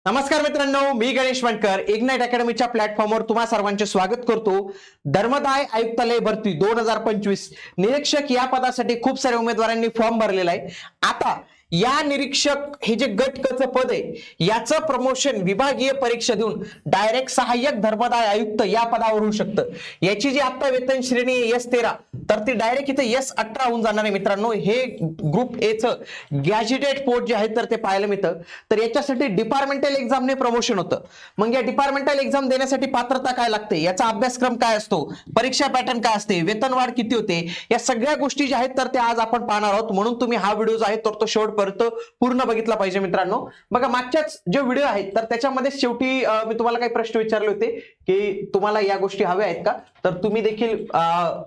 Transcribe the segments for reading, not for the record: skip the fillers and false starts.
नमस्कार मित्रांनो, मी गणेश वणकर इग्नाइट अकॅडमीच्या प्लॅटफॉर्मवर तुम्हा सर्वांचे स्वागत करतो. धर्मदाय आयुक्तालय भरती 2025 निरीक्षक या पदासाठी खूप साऱ्या उमेदवारांनी फॉर्म भरलेला आहे. आता या निरीक्षक हे जे गट क चं पद आहे याचं प्रमोशन विभागीय परीक्षा देऊन डायरेक्ट सहाय्यक धर्मदाय आयुक्त या पदावर होऊ शकतं. याची जी आता वेतन श्रेणी आहे S13 तर ती डायरेक्ट इथे S18 होऊन जाणार आहे. मित्रांनो, हे ग्रुप ए चं गॅजेटेड पोस्ट जे आहे तर ते पाहायला मिळतं. तर याच्यासाठी डिपार्टमेंटल एक्झामने प्रमोशन होतं. मग या डिपार्टमेंटल एक्झाम देण्यासाठी पात्रता काय लागते, याचा अभ्यासक्रम काय असतो, परीक्षा पॅटर्न काय असते, वेतनवाढ किती होते, या सगळ्या गोष्टी ज्या आहेत तर त्या आज आपण पाहणार आहोत. म्हणून तुम्ही हा व्हिडिओ जो आहे तर तो शेवटपर्यंत पूर्ण बघितला पाहिजे. मित्रांनो बघा, मागच्याच जे व्हिडिओ आहेत तर त्याच्यामध्ये शेवटी मी तुम्हाला काही प्रश्न विचारले होते की तुम्हाला या गोष्टी हव्या आहेत का, तर तुम्ही देखील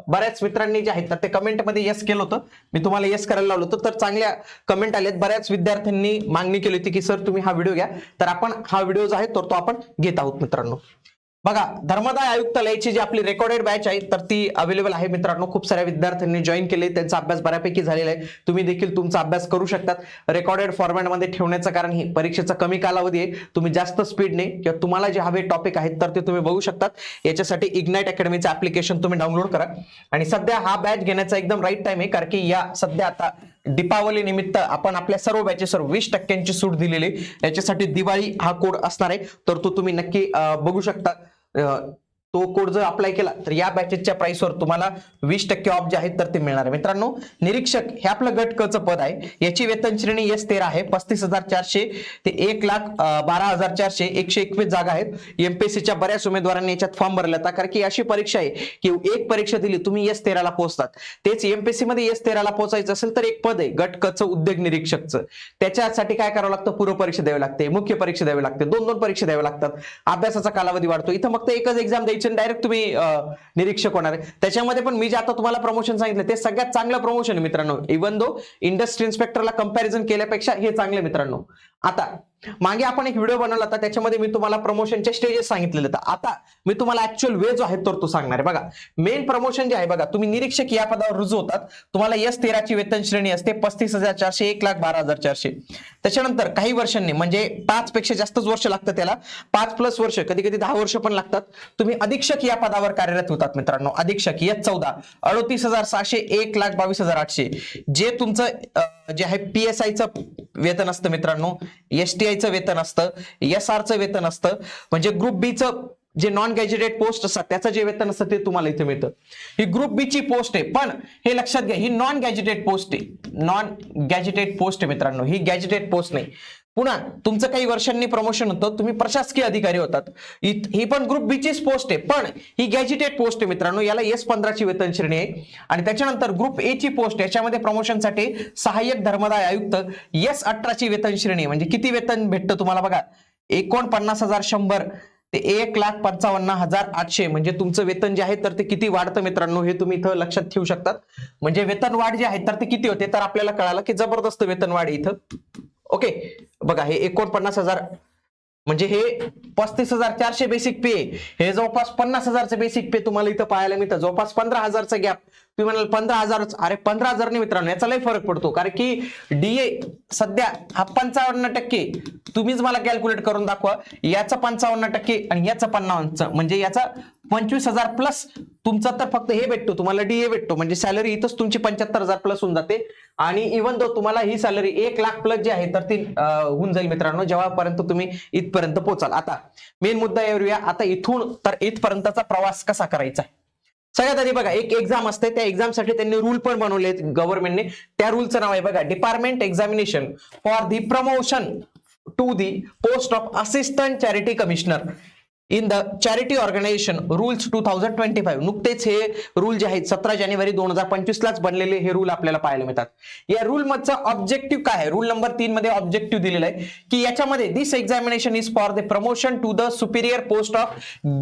बऱ्याच मित्रांनी जे आहेत तर ते कमेंटमध्ये यस केलं होतं. मी तुम्हाला यस करायला लावलं होतं, तर चांगल्या कमेंट आलेत. बऱ्याच विद्यार्थ्यांनी मागणी केली होती की सर तुम्ही हा व्हिडिओ घ्या, तर आपण हा व्हिडिओ जो आहे तर तो आपण घेत आहोत. मित्रांनो बघा, धर्मदाय आयुक्तालयाची जी आपली रेकॉर्डेड बॅच आहे तर ती अवेलेबल आहे. मित्रांनो, खूप साऱ्या विद्यार्थ्यांनी जॉईन केले, त्यांचा अभ्यास बऱ्यापैकी झालेला आहे. तुम्ही देखील तुमचा अभ्यास करू शकतात. रेकॉर्डेड फॉर्मॅटमध्ये ठेवण्याचं कारण ही परीक्षेचा कमी कालावधी आहे. तुम्ही जास्त स्पीडने किंवा तुम्हाला जे हवे टॉपिक आहेत तर ते तुम्ही बघू शकतात. याच्यासाठी इग्नाइट अकॅडमीचं ऍप्लिकेशन तुम्ही डाउनलोड करा. आणि सध्या हा बॅच घेण्याचा एकदम राईट टाइम आहे, कारण की या सध्या आता दीपावली निमित्त आपण आपल्या सर्व बॅचेसवर 20% सूट दिलेली. याच्यासाठी दिवाळी हा कोड असणार आहे, तर तो तुम्ही नक्की बघू शकता. तो कोड जर अप्लाय केला तर या बॅचेसच्या प्राइसवर तुम्हाला 20% ऑफ जे आहेत तर ते मिळणार आहे. मित्रांनो, निरीक्षक हे आपलं गट क चं पद आहे. याची वेतन श्रेणी S13 आहे. 35,400 ते 1,12,400 121 जागा आहेत. एमपीएससीच्या बऱ्याच उमेदवारांनी याच्यात फॉर्म भरला होता, कारण की अशी परीक्षा आहे की एक परीक्षा दिली तुम्ही S13 ला पोहोचतात. तेच एमपीएससी मध्ये S13 ला पोहोचायचं असेल तर एक पद आहे गट क चं उद्योग निरीक्षकचं. त्याच्यासाठी काय करावं लागतं, पूर्व परीक्षा द्यावी लागते, मुख्य परीक्षा द्यावी लागते, दोन परीक्षा द्याव्या लागतात. अभ्यासाचा कालावधी वाढतो. इथं फक्त एकच एक्झाम द्यायची, डायरेक्ट तुम्ही निरीक्षक होणार आहे. त्याच्यामध्ये पण मी जे आता तुम्हाला प्रमोशन सांगितलं ते सगळ्यात चांगलं प्रमोशन आहे. मित्रांनो, इव्हन दो इंडस्ट्री इन्स्पेक्टरला कंपॅरिझन केल्यापेक्षा हे चांगले. मित्रांनो, आता मागे आपण एक व्हिडिओ बनवला होता, त्याच्यामध्ये मी तुम्हाला प्रमोशनचे स्टेजेस सांगितलेले होते. आता मी तुम्हाला ऍक्च्युअल वे जो आहे तर तो सांगणार आहे. बघा, मेन प्रमोशन जे आहे, बघा, तुम्ही निरीक्षक या पदावर रुजू होतात. तुम्हाला S13 ची वेतन श्रेणी असते 35,400 1,12,400. त्याच्यानंतर काही वर्षांनी, म्हणजे 5 पेक्षा जास्तच वर्ष लागतं त्याला, 5+ वर्ष, कधी कधी 10 वर्ष पण लागतात, तुम्ही अधीक्षक या पदावर कार्यरत होतात. मित्रांनो, अधीक्षक S14 38,600 1,22,800 जे तुमचं जे आहे PSI चं वेतन असतं. मित्रांनो, STI चं वेतन असतं, SR चं वेतन असतं, म्हणजे ग्रुप बी चं जे नॉन गॅजेटेड पोस्ट असतात त्याचं जे वेतन असतं ते तुम्हाला इथे मिळतं. ही ग्रुप बी ची पोस्ट आहे, पण हे लक्षात घ्या, ही नॉन गॅजेटेड पोस्ट आहे. नॉन गॅजेटेड पोस्ट आहे मित्रांनो, ही गॅजेटेड पोस्ट नाही. पुन्हा तुमचं काही वर्षांनी प्रमोशन होतं, तुम्ही प्रशासकीय अधिकारी होतात. ही पण ग्रुप बी चीच पोस्ट आहे, पण ही गॅजेटेड पोस्ट आहे. मित्रांनो, याला S15 ची वेतन श्रेणी आहे. आणि त्याच्यानंतर ग्रुप ए ची पोस्ट, याच्यामध्ये प्रमोशनसाठी सहाय्यक धर्मदाय आयुक्त S18 ची वेतन श्रेणी. म्हणजे किती वेतन भेटतं तुम्हाला बघा, 49,100 ते 1,55,800. म्हणजे तुमचं वेतन जे आहे तर ते किती वाढतं मित्रांनो, हे तुम्ही इथं लक्षात ठेवू शकतात. म्हणजे वेतन वाढ जे आहे तर ते किती होते, तर आपल्याला कळालं की जबरदस्त वेतन वाढ इथं. ओके, बघा, हे 49,000 म्हणजे हे 35,400 बेसिक पे, हे जवळपास 50,000चं बेसिक पे तुम्हाला इथं पाहायला मिळतं. जवळपास 15,000चा गॅप. तुम्ही म्हणाल 15,000, अरे 15,000 नाही मित्रांनो, याचा लय फरक पडतो, कारण की डीए सध्या हा 55%. तुम्हीच मला कॅल्क्युलेट करून दाखवा, याचा 55% आणि याचा 50%, म्हणजे याचा 25,000 प्लस तुमचा तर फक्त हे भेटतो, तुम्हाला डीए भेटतो. म्हणजे सॅलरी इथंच तुमची 75,000 प्लस होऊन जाते. आणि इव्हन दो तुम्हाला ही सॅलरी 1,00,000 प्लस जी आहे तर ती होऊन जाईल मित्रांनो, जेव्हापर्यंत तुम्ही इथपर्यंत पोहोचाल. आता मेन मुद्दा येऊया, आता इथून तर इथपर्यंतचा प्रवास कसा करायचा. सगळ्यात आधी बघा, एक एक्झाम असते, त्या एक्झामसाठी त्यांनी रूल पण बनवले गव्हर्नमेंटने. त्या रूलचं नाव आहे बघा, department examination for the promotion to the post of assistant charity commissioner in the charity organisation rules 2025. नुकतेच हे रूल जे आहेत 17 जानेवारी 2025 लाच बनलेले हे रूल आपल्याला पाहायला मिळतात. या रूल मधचा ऑब्जेक्टिव्ह काय आहे, रूल नंबर 3 मध्ये ऑब्जेक्टिव्ह दिलेला आहे की याच्यामध्ये this examination is for the promotion to the superior post of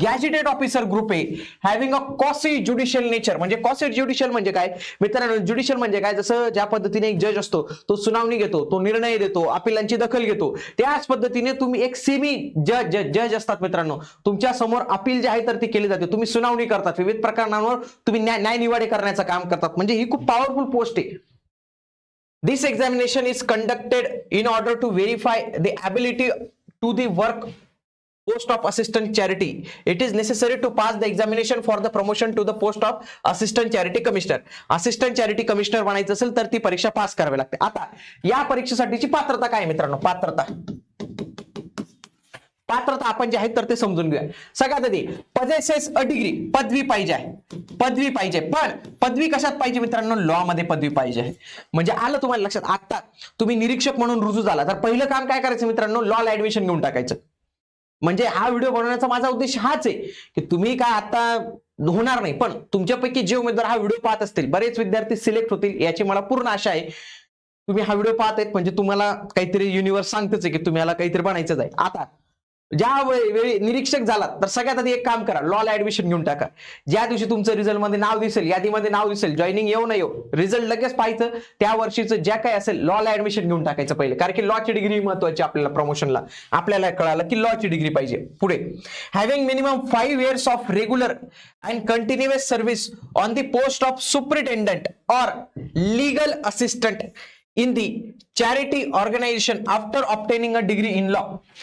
gazetted officer group A having a quasi judicial nature. म्हणजे क्वासी ज्युडिशियल म्हणजे काय मित्रांनो, ज्युडिशियल म्हणजे काय, जसं ज्या पद्धतीने एक जज असतो, तो सुनावणी घेतो, तो निर्णय देतो, अपीलांची दखल घेतो, त्याच पद्धतीने तुम्ही एक सेमी जज असतात मित्रांनो. तुमच्या समोर अपील जे आहे तर ती केली जाते, तुम्ही सुनावणी करतात, विविध प्रकरणांवर तुम्ही न्याय निवाडे करण्याचं काम करतात. म्हणजे ही खूप पॉवरफुल पोस्ट आहे. This examination is conducted in order to verify the ability to the work post of assistant charity, it is necessary to pass the examination for the promotion to the post of assistant charity commissioner. assistant charity commissioner बनायचं असेल तर ती परीक्षा pass करावी लागते. आता या परीक्षेसाठीची पात्रता काय मित्रांनो? पात्रता आपण जे आहे तर ते समजून घेऊया. सगळ्यात आधी possesses a degree, पदवी पाहिजे आहे, पदवी पाहिजे. पण पदवी कशात पाहिजे मित्रांनो? लॉ मध्ये पदवी पाहिजे आहे. म्हणजे आलं तुम्हाला लक्षात? आता तुम्ही निरीक्षक म्हणून रुजू झाला तर पहिलं काम काय करायचं मित्रांनो? लॉला ऍडमिशन घेऊन टाकायचं. म्हणजे हा व्हिडिओ बनवण्याचा माझा उद्देश हाच आहे की तुम्ही काय आता होणार नाही, पण तुमच्यापैकी जे उमेदवार हा व्हिडिओ पाहत असतील, बरेच विद्यार्थी सिलेक्ट होतील याची मला पूर्ण आशा आहे. तुम्ही हा व्हिडिओ पाहत आहेत म्हणजे तुम्हाला काहीतरी युनिव्हर्स सांगतेच आहे की तुम्हाला काहीतरी बनायचंच आहे. आता ज्या वेळी निरीक्षक झाला तर सगळ्यात आधी एक काम करा, लॉला ऍडमिशन घेऊन टाका. ज्या दिवशी तुमचं रिझल्ट मध्ये नाव दिसेल, यादीमध्ये नाव दिसेल, जॉईनिंग येऊ न येऊ, रिझल्ट लगेच पाहायचं, त्या वर्षीचं ज्या काही असेल लॉला ऍडमिशन घेऊन टाकायचं पहिले. कारण की लॉची डिग्री महत्वाची आपल्याला प्रमोशनला. आपल्याला कळालं की लॉची डिग्री पाहिजे. पुढे having minimum 5 years of regular and continuous service on the post of superintendent or legal assistant in the charity organisation after obtaining a degree in law.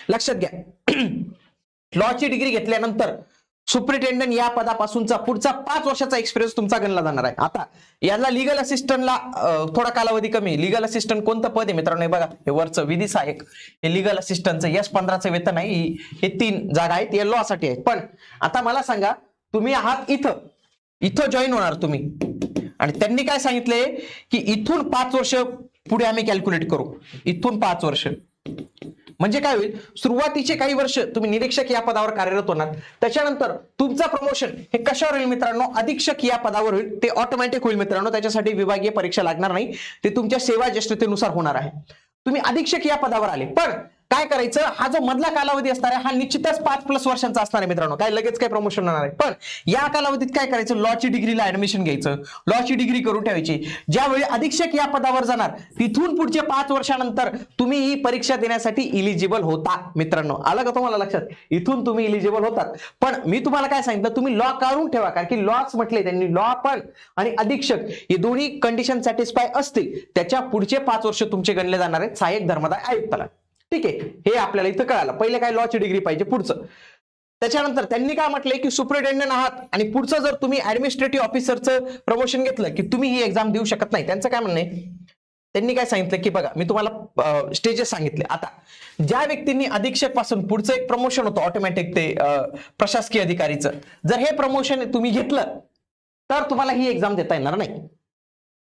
लक्षात घ्या, लॉची डिग्री घेतल्यानंतर सुपरिटेंडंट या पदापासूनचा पुढचा 5 वर्षाचा एक्सपिरियन्स तुमचा गणला जाणार आहे. आता याला लीगल असिस्टंटला थोडा कालावधी कमी. लीगल असिस्टंट कोणतं पद आहे मित्रांनो? हे बघा, हे वरचं विधी सहाय्यक, हे लीगल असिस्टंटचं S15चं वेतन आहे. हे 3 जागा आहेत, हे लॉ साठी आहेत. पण आता मला सांगा, तुम्ही आहात इथं जॉईन होणार तुम्ही, आणि त्यांनी काय सांगितलंय की इथून 5 वर्ष पुढे आम्ही कॅल्क्युलेट करू. इथून 5 वर्ष म्हणजे काय होईल? सुरुवातीचे काही वर्ष तुम्ही निरीक्षक या पदावर कार्यरत होणार, त्याच्यानंतर तुमचं प्रमोशन हे कशावर होईल मित्रांनो? अधीक्षक या पदावर होईल. ते ऑटोमॅटिक होईल मित्रांनो, त्याच्यासाठी विभागीय परीक्षा लागणार नाही, ते तुमच्या सेवा ज्येष्ठतेनुसार होणार आहे. तुम्ही अधीक्षक या पदावर आले, पण काय करायचं? हा जो मधला कालावधी असणार आहे हा निश्चितच 5+ वर्षांचा असणार आहे मित्रांनो. काय लगेच काय प्रमोशन होणार आहे? पण या कालावधीत काय करायचं? लॉची डिग्रीला ऍडमिशन घ्यायचं, लॉची डिग्री करून ठेवायची. ज्यावेळी अधीक्षक या पदावर जाणार तिथून पुढचे 5 वर्षानंतर तुम्ही ही परीक्षा देण्यासाठी इलिजिबल होता मित्रांनो. आलं का तुम्हाला लक्षात? इथून तुम्ही इलिजिबल होतात. पण मी तुम्हाला काय सांगितलं? तुम्ही लॉ काढून ठेवा, कारण की लॉच म्हटले त्यांनी, लॉ पण आणि अधीक्षक हे दोन्ही कंडिशन सॅटिस्फाय असतील त्याच्या पुढचे 5 वर्ष तुमचे गणले जाणार आहेत सहाय्यक धर्मादाय आयुक्ताला. ठीक आहे, हे आपल्याला इथं कळालं. पहिले काय? लॉची डिग्री पाहिजे. पुढचं त्याच्यानंतर त्यांनी काय म्हटलंय की सुपरिटेंडंट आहात आणि पुढचं जर तुम्ही ऍडमिनिस्ट्रेटिव्ह ऑफिसरचं प्रमोशन घेतलं की तुम्ही ही एक्झाम देऊ शकत नाही. त्यांचं काय म्हणणं आहे? त्यांनी काय सांगितलं की बघा, मी तुम्हाला स्टेजेस सांगितले. आता ज्या व्यक्तींनी अधीक्षक पासून पुढचं एक प्रमोशन होतं ऑटोमॅटिक, ते प्रशासकीय अधिकारीचं, जर हे प्रमोशन तुम्ही घेतलं तर तुम्हाला ही एक्झाम देता येणार नाही.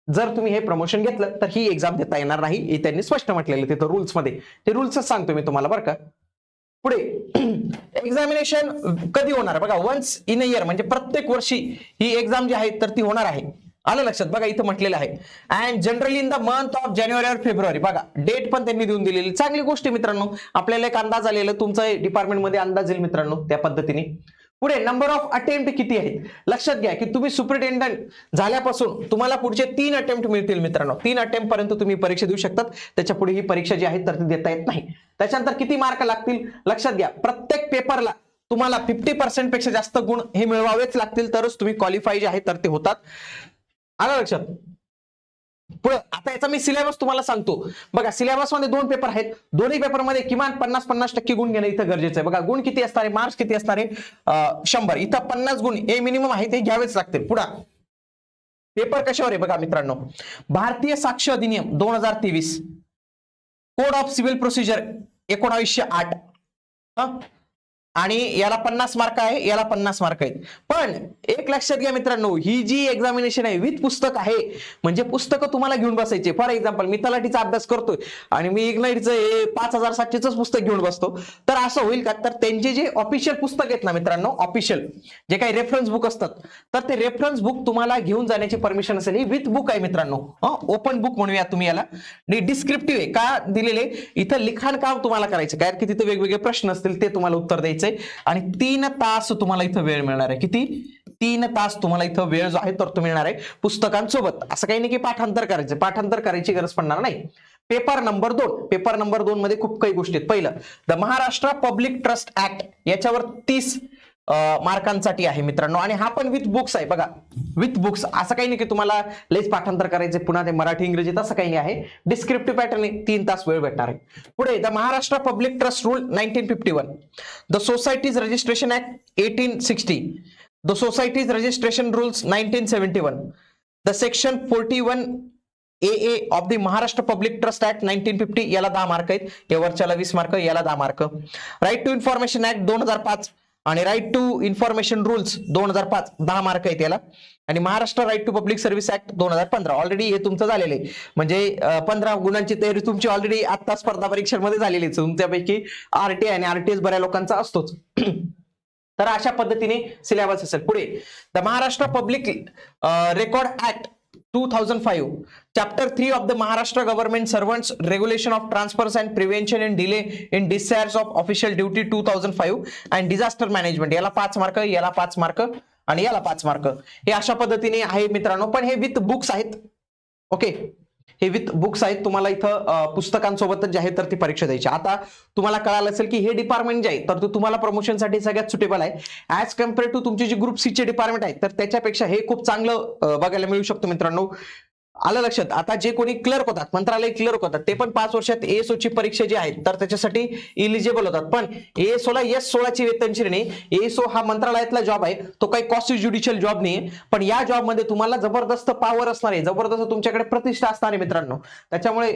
जर तुम्ही हे प्रमोशन घेतलं तर ही एक्झाम देता येणार नाही, हे त्यांनी स्पष्ट म्हटलेलं तिथं रूल्स मध्ये. ते रूल्सच सांगतो मी तुम्हाला बरं का. पुढे एक्झामिनेशन कधी होणार? बघा, वन्स इन अ इयर, म्हणजे प्रत्येक वर्षी ही एक्झाम जी आहे तर ती होणार आहे. आलं लक्षात? बघा इथं म्हटलेलं आहे. And generally in the month of जानेवारी और फेब्रुवारी. बघा डेट पण त्यांनी देऊन दिलेली. चांगली गोष्ट आहे मित्रांनो, आपल्याला एक अंदाज आलेला, तुमचा डिपार्टमेंटमध्ये अंदाज येईल मित्रांनो त्या पद्धतीने. पुढे नंबर ऑफ अटेम्प्ट किती आहेत? लक्षात घ्या की तुम्ही सुपरिटेंडंट झाल्यापासून तुम्हाला पुढचे 3 अटेम्प्ट मिळतील मित्रांनो. 3 अटेम्प्ट पर्यंत तुम्ही परीक्षा देऊ शकतात. त्याच्या पुढे ही परीक्षा जी आहे तर ती देता येत नाही. त्याच्यानंतर किती मार्क लागतील? लक्षात घ्या, प्रत्येक पेपरला तुम्हाला 50% पेक्षा जास्त गुण हे मिळवावेच लागतील, तरच तुम्ही क्वालिफाय जे आहे तर ते होतात. आलं लक्षात? पुढे आता याचा मी सिलेबस तुम्हाला सांगतो. बघा, सिलेबस मध्ये 2 पेपर आहेत. दोन्ही पेपरमध्ये किमान 50-50% गुण घेणं इथं गरजेचं आहे. बघा, गुण किती असणार आहे? मार्क्स किती असणार आहे? 100. इथं 50 गुण हे मिनिमम आहे, ते घ्यावेच लागतील. पुढे पेपर कशावर आहे? बघा मित्रांनो, भारतीय साक्ष अधिनियम 2023, कोड ऑफ सिव्हिल प्रोसिजर 1908, आणि याला 50 मार्क आहे, याला 50 मार्क आहेत. पण एक लक्षात घ्या मित्रांनो, ही जी एक्झामिनेशन आहे विथ पुस्तक आहे, म्हणजे पुस्तकं तुम्हाला घेऊन बसायचे. फॉर एक्झाम्पल, मी तलाठीचा अभ्यास करतोय आणि मी इग्नाइटचं हे 5700च पुस्तक घेऊन बसतो, तर असं होईल का? तर त्यांचे जे ऑफिशियल पुस्तक आहेत ना मित्रांनो, ऑफिशियल जे काही रेफरन्स बुक असतात, तर ते रेफरन्स बुक तुम्हाला घेऊन जाण्याची परमिशन असेल. ही विथ बुक आहे मित्रांनो, ओपन बुक म्हणूया तुम्ही याला. डिस्क्रिप्टिव्ह आहे का दिलेले? इथं लिखाण काम तुम्हाला करायचं, कारण की तिथे वेगवेगळे प्रश्न असतील ते तुम्हाला उत्तर द्यायचे. आणि 3 तास तुम्हाला इथं वेळ मिळणार आहे. किती? 3 तास तुम्हाला इथं वेळ जो आहे तर तो मिळणार आहे पुस्तकांसोबत. असं काही नाही की पाठांतर करायचं, पाठांतर करायची गरज पडणार नाही. पेपर नंबर 2, पेपर नंबर 2 मध्ये खूप काही गोष्टी आहेत. पहिलं, the Maharashtra public trust act, याच्यावर 30 मार्कांसाठी आहे मित्रांनो. आणि हा पण विथ बुक्स आहे बघा, विथ बुक्स. असं काही नाही की तुम्हाला लेच पाठांतर करायचे पुन्हा ते मराठी इंग्रजी, तसं काही नाही आहे. डिस्क्रिप्टिव्ह पॅटर्न 3 तास वेळ भेटणार आहे. पुढे the Maharashtra public trust rule 1951, the societies registration act 1860, the societies registration rules 1971, the section 41 AA of the Maharashtra public trust act 1950, याला 10 मार्क आहेत. या वरच्याला 20 मार्क, याला 10 mark. Right to information act 2005 आणि right to information rules 2005, 10 mark आहेत याला. आणि Maharashtra right to public service act 2015, already हे तुमचं झालेलं आहे. म्हणजे 15 गुणांची तयारी तुमची ऑलरेडी आता स्पर्धा परीक्षांमध्ये झालेली आहे. तुमच्यापैकी RTI आणि RTS बऱ्या लोकांचा असतोच. तर अशा पद्धतीने सिलेबस असेल. पुढे the Maharashtra public record act 2005, Chapter 3 of the Maharashtra Government Servants Regulation of Transfers and Prevention and Delay in Discharge of Official Duty 2005 and Disaster Management, याला 5 मार्क, याला 5 मार्क आणि याला 5 मार्क. हे अशा पद्धतीने आहे मित्रांनो. पण हे विथ बुक्स आहेत. ओके, हे विथ बुक्स आहेत. तुम्हाला इथं पुस्तकांसोबतच जे आहे तर ती परीक्षा द्यायची. आता तुम्हाला कळालं असेल की हे डिपार्टमेंट जे आहे तर ते तुम्हाला प्रमोशनसाठी सगळ्यात सुटेबल आहे ऍज कम्पेअर टू तुमची जी ग्रुप सी चे डिपार्टमेंट आहे, तर त्याच्यापेक्षा हे खूप चांगलं बघायला मिळू शकतं मित्रांनो. आलं लक्षात. आता जे कोणी क्लर्क होतात, मंत्रालय क्लर्क होतात, ते पण 5 वर्षात ASO ची परीक्षा जी आहे तर त्याच्यासाठी इलिजिबल होतात. पण ASO ला S16 ची वेतन श्रेणी. ASO हा मंत्रालयातला जॉब आहे, तो काही कॉस्ट ज्युडिशियल जॉब नाही. पण या जॉब मध्ये तुम्हाला जबरदस्त पॉवर असणार आहे, जबरदस्त तुमच्याकडे प्रतिष्ठा असणार आहे मित्रांनो. त्याच्यामुळे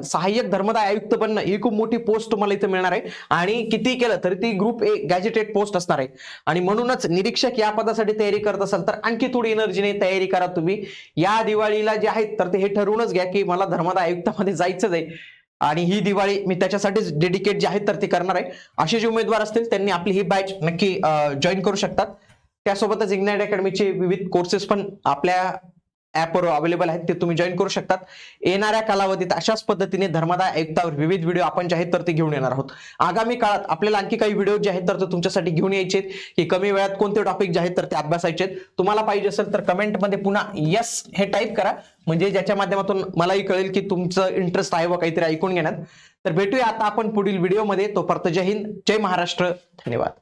सहाय्यक धर्मदाय आयुक्त बनणं ही खूप मोठी पोस्ट तुम्हाला इथं मिळणार आहे. आणि किती केलं तरी ती ग्रुप A गॅजेटेड पोस्ट असणार आहे. आणि म्हणूनच निरीक्षक या पदासाठी तयारी करत असाल तर आणखी थोडी एनर्जीने तयारी करा तुम्ही. या दिवाळीला जे आहेत तर ते हे ठरवूनच घ्या की मला धर्मदाय आयुक्तामध्ये जायचंच आहे आणि ही दिवाळी मी त्याच्यासाठीच डेडिकेट जे आहे तर ते करणार आहे. असे जे उमेदवार असतील त्यांनी आपली ही बॅच नक्की जॉईन करू शकतात. त्यासोबतच इग्नाइट अकॅडमीचे विविध कोर्सेस पण आपल्या ऍपवर अवेलेबल आहेत, ते तुम्ही जॉईन करू शकतात. येणाऱ्या कालावधीत अशाच पद्धतीने धर्मदाय आयुक्तावर विविध व्हिडिओ आपण जे आहेत तर ते घेऊन येणार आहोत. आगामी काळात आपल्याला आणखी काही व्हिडिओ जे आहेत तर ते तुमच्यासाठी घेऊन यायचे आहेत की कमी वेळात कोणते टॉपिक जे आहेत तर ते अभ्यासायचे आहेत. तुम्हाला पाहिजे असेल तर कमेंटमध्ये पुन्हा यस हे टाईप करा, म्हणजे ज्याच्या माध्यमातून मलाही कळेल की तुमचं इंटरेस्ट आहे व काहीतरी ऐकून घेण्यात. तर भेटूया आता आपण पुढील व्हिडिओमध्ये. तोपर्यंत जय हिंद, जय महाराष्ट्र, धन्यवाद.